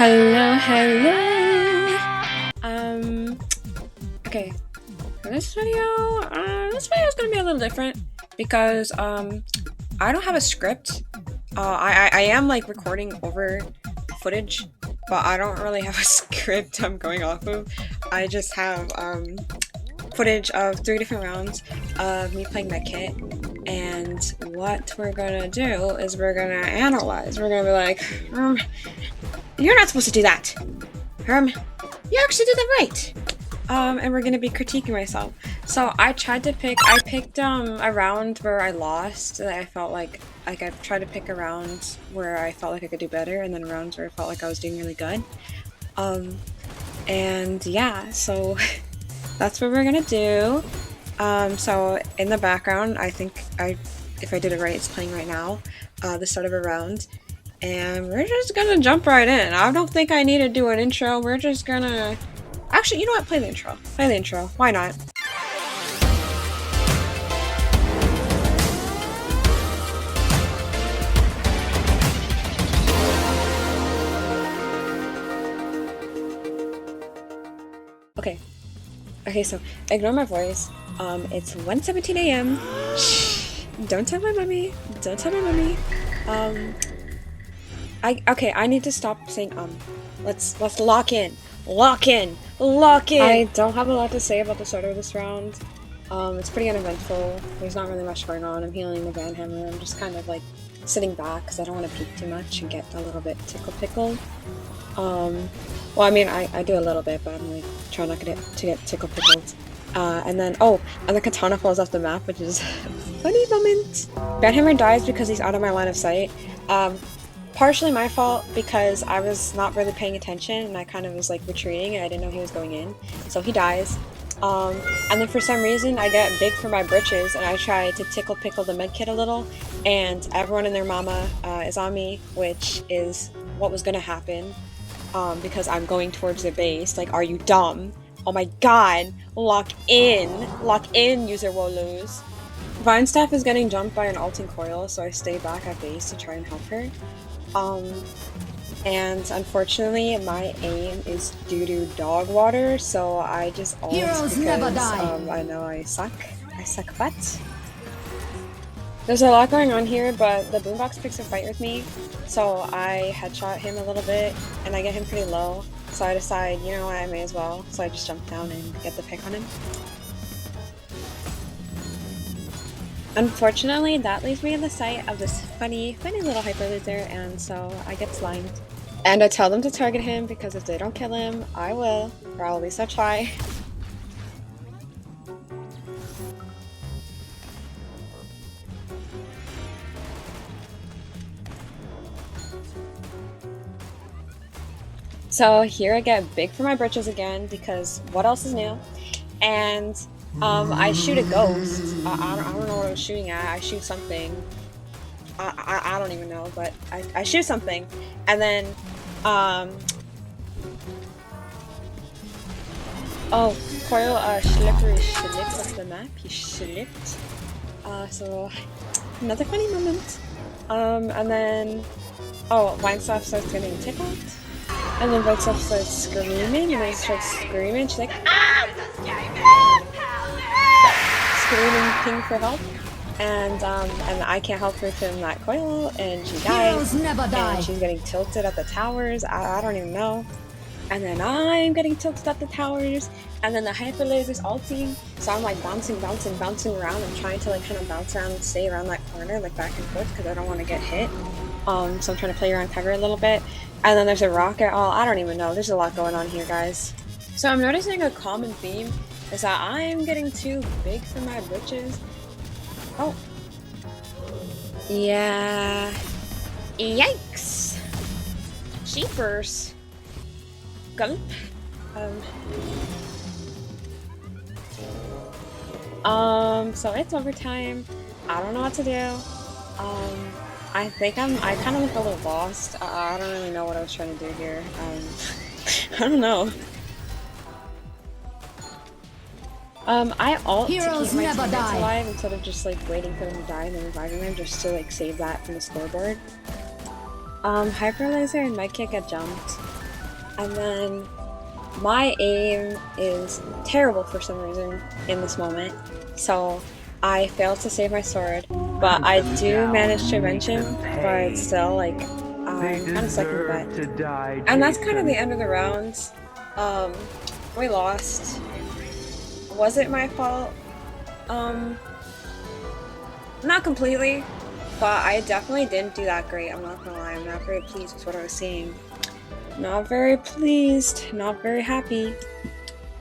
Hello. Okay. For this video is gonna be a little different because I don't have a script. I am like recording over footage, but I don't really have a script I'm going off of. I just have footage of 3 different rounds of me playing Medkit, and what we're gonna do is we're gonna analyze. We're gonna be like, you're not supposed to do that. You actually did that right. And we're gonna be critiquing myself. So I picked a round where I lost, that I felt like I tried to pick a round where I felt like I could do better, and then rounds where I felt like I was doing really good. And yeah, so that's what we're gonna do. So in the background, I think if I did it right, it's playing right now, the start of a round. And we're just gonna jump right in. I don't think I need to do an intro. We're just gonna... Actually, you know what? Play the intro. Play the intro. Why not? Okay, so ignore my voice. It's 1:17 a.m. Shh. Don't tell my mommy. Don't tell my mommy. I need to stop saying Let's lock in. Lock in! I don't have a lot to say about the start of this round. It's pretty uneventful. There's not really much going on. I'm healing the Van Hammer. I'm just kind of like sitting back because I don't want to peek too much and get a little bit tickle-pickled. Well, I mean, I do a little bit, but I'm like trying not to get tickle-pickled. And then the katana falls off the map, which is a funny moment. Van Hammer dies because he's out of my line of sight. Partially my fault because I was not really paying attention and I kind of was like retreating and I didn't know he was going in. So he dies. And then for some reason I get big for my britches and I try to tickle-pickle the medkit a little, and everyone and their mama is on me, which is what was gonna happen because I'm going towards the base. Like, are you dumb? Oh my god! Lock in, user will lose. Vine Staff is getting jumped by an ulting coil, so I stay back at base to try and help her. And unfortunately my aim is due to dog water, so I just ult because I know I suck butt. There's a lot going on here, but the boombox picks a fight with me, so I headshot him a little bit and I get him pretty low, so I decide, you know what, I may as well, so I just jump down and get the pick on him. Unfortunately, that leaves me in the sight of this funny little hyper loser, and so I get slimed. And I tell them to target him because if they don't kill him, I will, or I'll at least try. So here I get big for my britches again because what else is new? And I shoot a ghost. I don't know what I was shooting at. I shoot something. I don't even know, but I shoot something, and then Coil Schlipper slipped off the map. He slipped. So another funny moment. And then Weinstoff starts getting tickled, and then Weinstoff starts screaming, and then starts screaming. She's like, ah! Screaming, ping for help, and I can't help her from that coil, and she dies, and she's getting tilted at the towers. I don't even know, and then I'm getting tilted at the towers, and then the hyper laser's ulting, so I'm like bouncing around. I'm trying to like kind of bounce around and stay around that corner, like back and forth, because I don't want to get hit. So I'm trying to play around cover a little bit, and then there's a rocket. I don't even know. There's a lot going on here, guys. So I'm noticing a common theme is that I am getting too big for my britches. Oh. Yeah. Yikes. Jeepers. Gulp. So it's overtime. I don't know what to do. I think I kind of look a little lost. I don't really know what I was trying to do here. I don't know. I ult to keep my teammates alive instead of just like waiting for them to die and then reviving them just to like save that from the scoreboard. Hyper Laser and Medkit get jumped. And then my aim is terrible for some reason in this moment, so I failed to save my sword, but I do manage to avenge him, but still, like, I'm kind of stuck in the butt. And that's kind of the end of the round. We lost. Was it my fault? Not completely, but I definitely didn't do that great, I'm not gonna lie. I'm not very pleased with what I was seeing. Not very pleased, not very happy.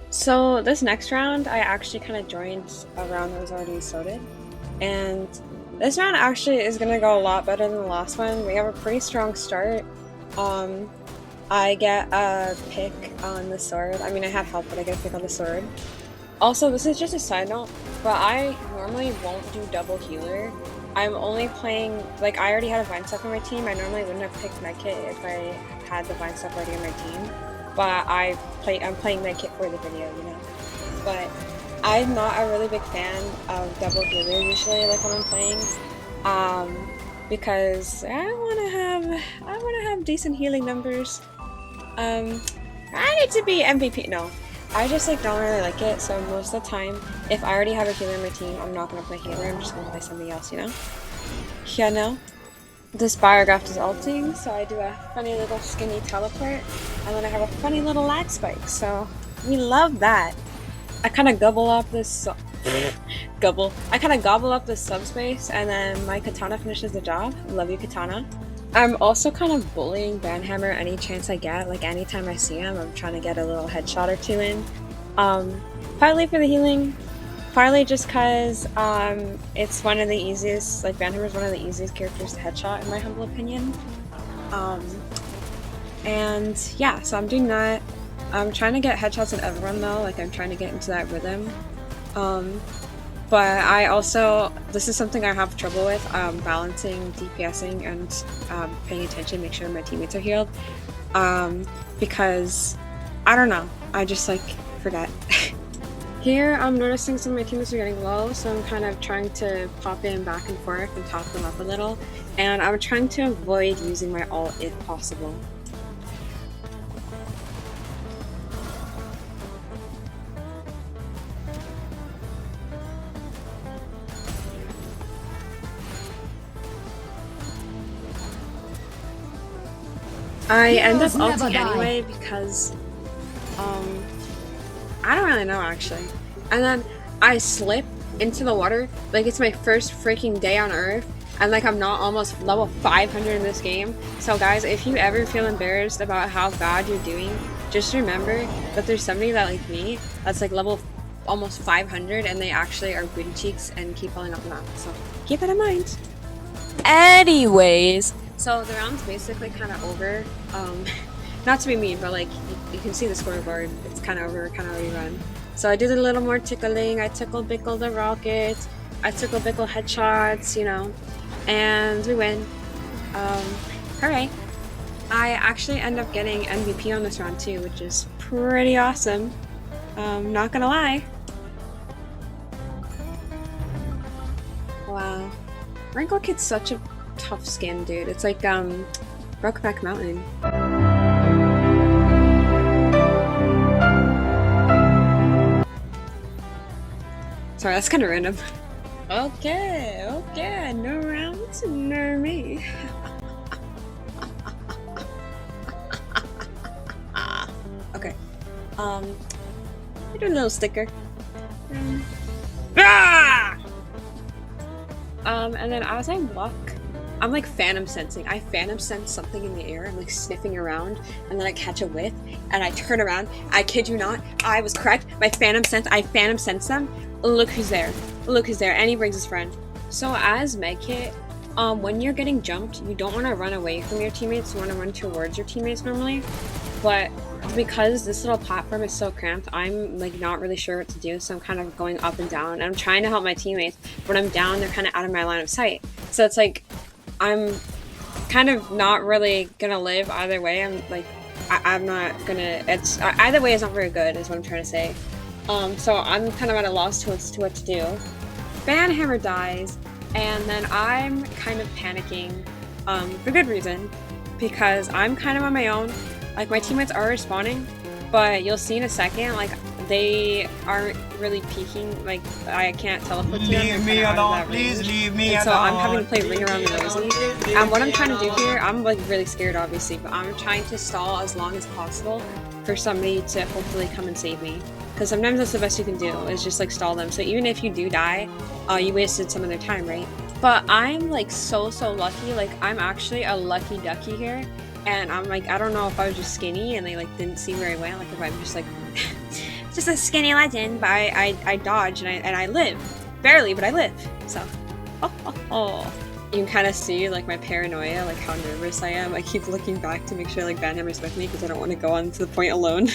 So this next round, I actually kind of joined a round that was already started. And this round actually is gonna go a lot better than the last one. We have a pretty strong start. I get a pick on the sword. I mean, I had help, but I get a pick on the sword. Also, this is just a side note, but I normally won't do double healer. I'm only playing, like, I already had a Vine stuff on my team. I normally wouldn't have picked Medkit if I had the Vine stuff already on my team. But I'm playing Medkit for the video, you know. But I'm not a really big fan of double healer usually, like when I'm playing, because I wanna have decent healing numbers. I need to be MVP. No, I just like don't really like it. So most of the time, if I already have a healer on my team, I'm not gonna play healer. I'm just gonna play something else, you know. Yeah, no. This Biograph is ulting, so I do a funny little skinny teleport, and then I have a funny little lag spike, so we love that. I kind of gobble up this I kind of gobble up this subspace, and then my Katana finishes the job. Love you, Katana. I'm also kind of bullying Banhammer any chance I get. Like anytime I see him, I'm trying to get a little headshot or two in. Partly for the healing. Partly just because it's one of the easiest, like Banhammer is one of the easiest characters to headshot in my humble opinion. And yeah, so I'm doing that. I'm trying to get headshots in everyone though, like I'm trying to get into that rhythm. But I also, this is something I have trouble with, balancing DPSing and paying attention, make sure my teammates are healed. Because, I don't know, I just like forget. Here, I'm noticing some of my teammates are getting low, so I'm kind of trying to pop in back and forth and top them up a little. And I'm trying to avoid using my ult if possible. I end up ulting anyway because, I don't really know actually. And then I slip into the water, like it's my first freaking day on Earth, and like I'm not almost level 500 in this game. So guys, if you ever feel embarrassed about how bad you're doing, just remember that there's somebody that like me, that's like level almost 500, and they actually are booty cheeks and keep falling off the map. So keep that in mind. Anyways, so the round's basically kind of over. Not to be mean, but like you can see the scoreboard. It's kind of over, kind of already run. So I did a little more tickling. I tickle bickle the rockets. I tickle bickle headshots, you know, and we win. Hooray! I actually end up getting MVP on this round too, which is pretty awesome. Not gonna lie. Wow, Wrinkle Kid's such a tough skin, dude. It's like Brokeback Mountain. Sorry, that's kind of random. Okay, no rounds, no me. Okay, I do a little sticker. And then as I walk, I'm like phantom sensing. I phantom sense something in the air. I'm like sniffing around, and then I catch a whiff, and I turn around. I kid you not, I was correct. I phantom sense them. Look who's there. Look who's there. And he brings his friend. So as Medkit, when you're getting jumped, you don't want to run away from your teammates. You want to run towards your teammates normally. But because this little platform is so cramped, I'm like not really sure what to do. So I'm kind of going up and down. And I'm trying to help my teammates. When I'm down, they're kind of out of my line of sight. So it's like I'm kind of not really gonna live either way. I'm like I'm not gonna. It's either way is not very good. Is what I'm trying to say. So I'm kind of at a loss to what to do. Banhammer dies, and then I'm kind of panicking, for good reason, because I'm kind of on my own. Like, my teammates are respawning, but you'll see in a second, like, they aren't really peeking. Like, I can't teleport to them. Leave me alone, please leave me alone. So I'm having to play Ring Around the Rosie. And what I'm trying to do here, I'm like really scared obviously, but I'm trying to stall as long as possible for somebody to hopefully come and save me. Because sometimes that's the best you can do, is just like stall them. So even if you do die, you wasted some of their time, right? But I'm like so lucky. Like, I'm actually a lucky ducky here. And I'm like, I don't know if I was just skinny and they like didn't see where I went, like if I'm just like just a skinny legend, but I dodged and I live. Barely, but I live. So you can kind of see like my paranoia, like how nervous I am. I keep looking back to make sure like Banhammer's with me because I don't want to go on to the point alone.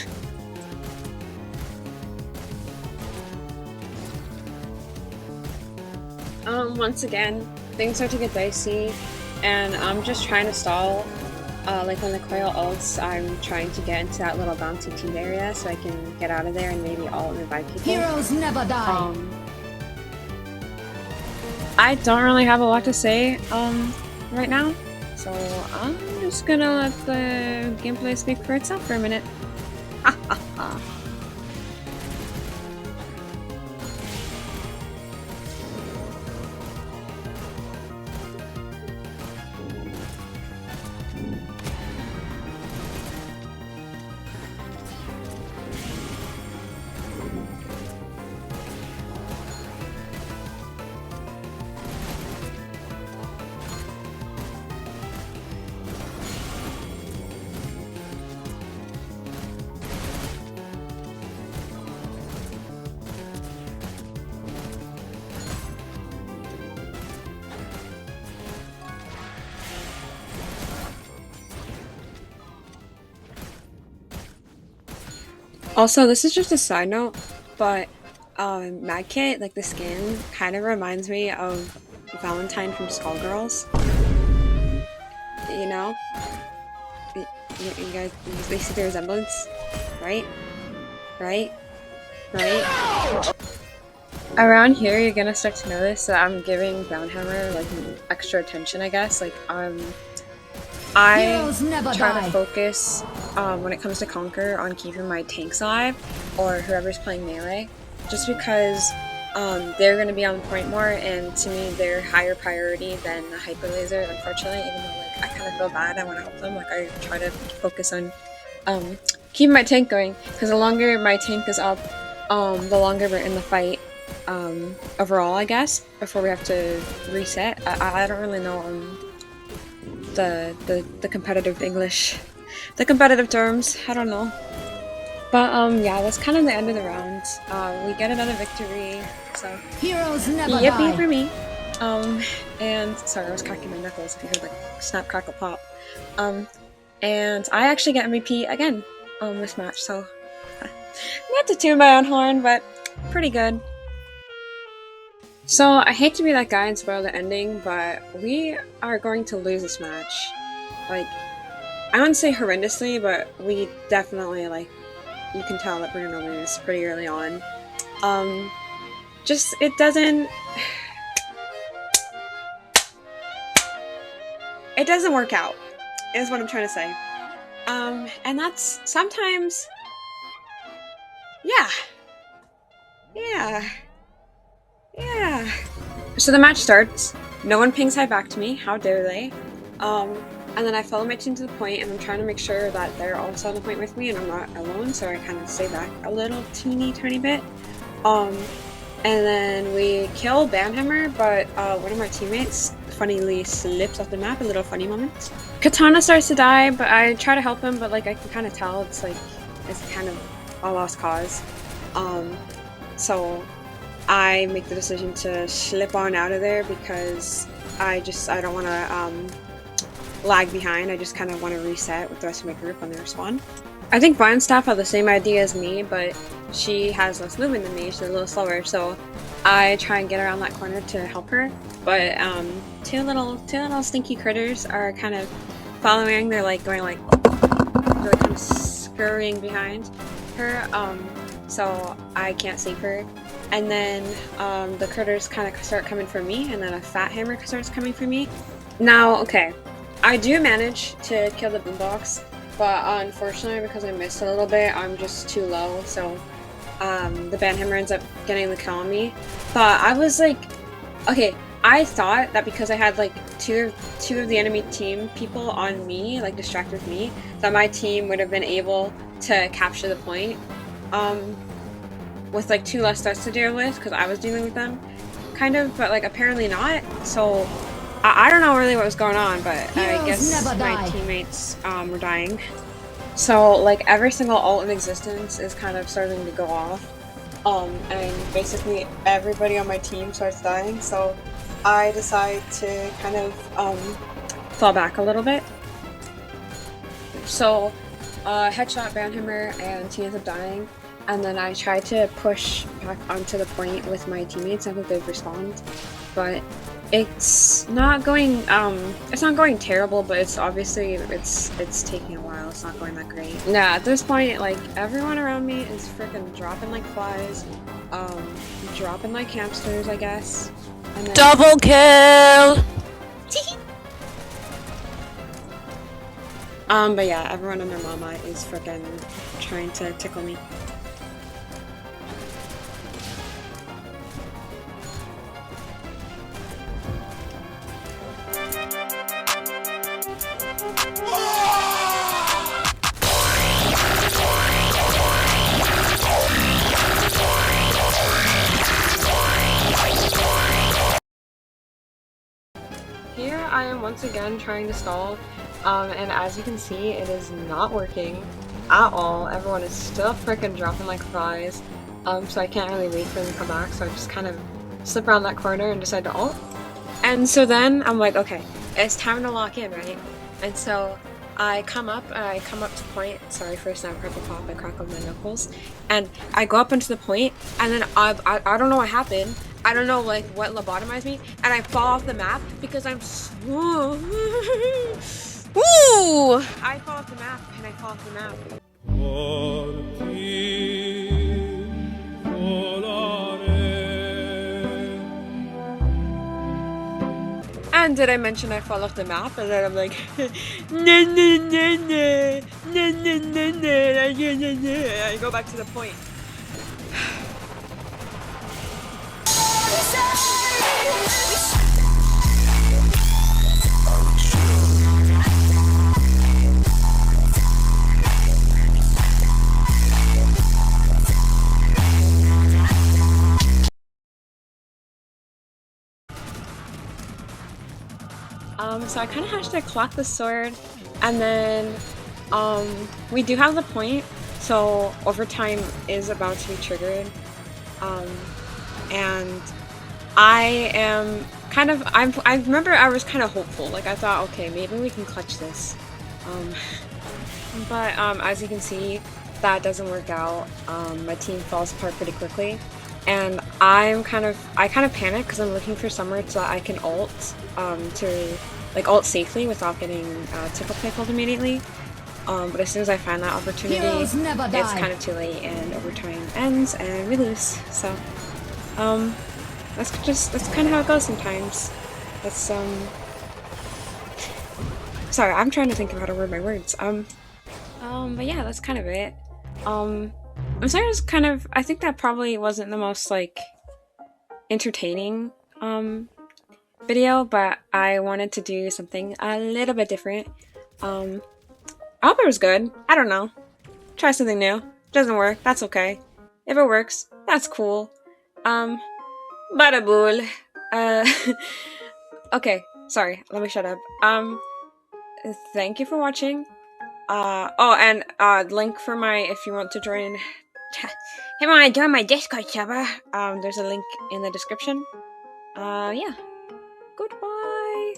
Once again, things start to get dicey and I'm just trying to stall. Like when the coil ults, I'm trying to get into that little bouncy team area so I can get out of there and maybe all revive people. Heroes never die. I don't really have a lot to say right now, so I'm just gonna let the gameplay speak for itself for a minute. Also, this is just a side note, but Medkit, like the skin, kind of reminds me of Valentine from Skullgirls. You know? You guys, they see the resemblance? Right? Right? Right? Around here, you're gonna start to notice that I'm giving Groundhammer like extra attention, I guess. Like, I try to focus when it comes to Conquer on keeping my tanks alive, or whoever's playing melee, just because they're going to be on point more, and to me they're higher priority than the Hyper Laser, unfortunately, even though like I kind of feel bad, I want to help them, like I try to focus on keeping my tank going, because the longer my tank is up, the longer we're in the fight overall, I guess, before we have to reset. I don't really know the competitive English, the competitive terms, I don't know. But yeah, that's kind of the end of the round. We get another victory, so heroes never yippee die. for me. And sorry, I was cracking my knuckles if you heard like snap, crackle, pop. And I actually get MVP again this match, so not to toot my own horn, but pretty good. So, I hate to be that guy and spoil the ending, but we are going to lose this match. Like, I wouldn't say horrendously, but we definitely, like, you can tell that we're gonna lose pretty early on. Just, it doesn't work out, is what I'm trying to say. And that's sometimes, yeah. So the match starts, no one pings high back to me, how dare they? And then I follow my team to the point, and I'm trying to make sure that they're also on the point with me and I'm not alone, so I kind of stay back a little tiny bit. And then we kill Banhammer, but one of my teammates funnily slips off the map, a little funny moment. Katana starts to die, but I try to help him, but like I can kind of tell it's like, it's kind of a lost cause. So I make the decision to slip on out of there because I don't want to lag behind. I just kind of want to reset with the rest of my group when they respawn. I think Vine Staff had the same idea as me, but she has less movement than me. She's a little slower, so I try and get around that corner to help her. But two little stinky critters are kind of following. They're like going like, they're kind of scurrying behind her. So I can't save her. And then the critters kind of start coming for me, and then a fat hammer starts coming for me. Now, okay, I do manage to kill the boombox, but unfortunately because I missed a little bit, I'm just too low, so the banhammer ends up getting the kill on me. But I was like, okay, I thought that because I had like two of the enemy team people on me, like distracted me, that my team would have been able to capture the point with like 2 less threats to deal with, because I was dealing with them, kind of, but like apparently not. So I don't know really what was going on, but I guess my teammates were dying. So like every single ult in existence is kind of starting to go off, and basically everybody on my team starts dying. So I decide to kind of fall back a little bit. So headshot banhammer and team ends up dying, and then I try to push back onto the point with my teammates. I think they've respawned, but it's not going terrible, but it's obviously it's taking a while. It's not going that great. Yeah, at this point, like everyone around me is freaking dropping like flies, dropping like hamsters, I guess. And then double kill. But yeah, everyone and their mama is freaking trying to tickle me. Here I am once again trying to stall, and as you can see, it is not working at all. Everyone is still freaking dropping like flies, so I can't really wait for them to come back, so I just kind of slip around that corner and decide to ult. And so then I'm like, okay, it's time to lock in, right? And so I come up to point, sorry for a snap crackle pop, I crackled my knuckles, and I go up into the point, and then I don't know what happened. I don't know like what lobotomized me, and I fall off the map because I'm Ooh! I fall off the map, and I fall off the map. And did I mention I fall off the map? And then I'm like, I go back to the point. So I kind of have to clock the sword, and then we do have the point, so overtime is about to be triggered, and I am kind of, I remember I was kind of hopeful, like I thought, okay, maybe we can clutch this, but as you can see, that doesn't work out. My team falls apart pretty quickly, and I kind of panic because I'm looking for somewhere so that I can ult, to like ult safely without getting tickle pickled immediately. But as soon as I find that opportunity, it's kind of too late, and overtime ends and we lose. So that's kind of how it goes sometimes. That's sorry, I'm trying to think of how to word my words. But yeah, that's kind of it. I'm sorry, it was kind of, I think that probably wasn't the most like entertaining video, but I wanted to do something a little bit different. I hope it was good. I don't know. Try something new. Doesn't work, that's okay. If it works, that's cool. Bada bool. Okay, sorry, let me shut up. Thank you for watching. Oh, and link for my, if you want to join, if you want to join my Discord server, there's a link in the description. Yeah. Goodbye.